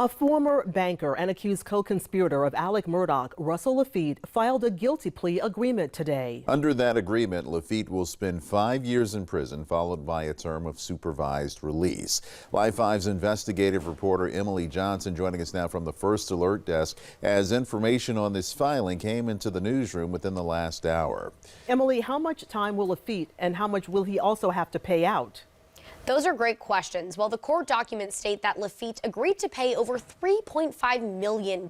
A former banker and accused co-conspirator of Alex Murdaugh, Russell Laffitte, filed a guilty plea agreement today. Under that agreement, Laffitte will spend 5 years in prison, followed by a term of supervised release. Live 5's investigative reporter Emily Johnson joining us now from the First Alert Desk as information on this filing came into the newsroom within the last hour. Emily, how much time will Laffitte and how much will he also have to pay out? Those are great questions. Well, the court documents state that Laffitte agreed to pay over $3.5 million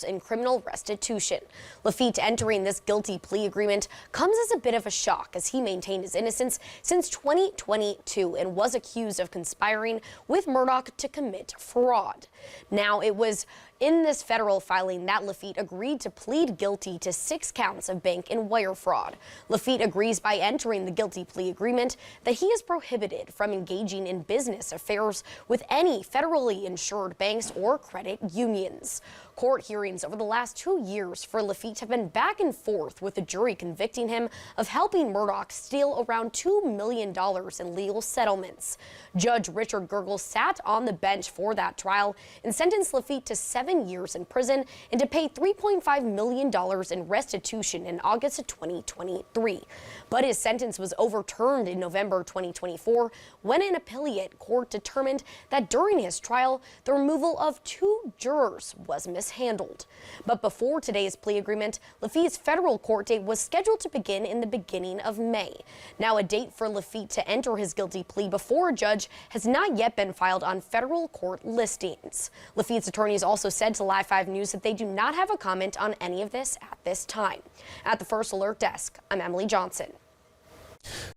in criminal restitution. Laffitte entering this guilty plea agreement comes as a bit of a shock, as he maintained his innocence since 2022 and was accused of conspiring with Murdaugh to commit fraud. Now, it was in this federal filing that Laffitte agreed to plead guilty to 6 counts of bank and wire fraud. Laffitte agrees by entering the guilty plea agreement that he is prohibited from engaging in business affairs with any federally insured banks or credit unions. Court hearings over the last 2 years for Laffitte have been back and forth, with the jury convicting him of helping Murdaugh steal around $2 million in legal settlements. Judge Richard Gergel sat on the bench for that trial and sentenced Laffitte to 7 years in prison and to pay $3.5 million in restitution in August of 2023. But his sentence was overturned in November 2024 when an appellate court determined that during his trial, the removal of 2 jurors was mishandled. But before today's plea agreement, Laffitte's federal court date was scheduled to begin in the beginning of May. Now, a date for Laffitte to enter his guilty plea before a judge has not yet been filed on federal court listings. Laffitte's attorneys also said to Live 5 News that they do not have a comment on any of this at this time. At the First Alert Desk, I'm Emily Johnson.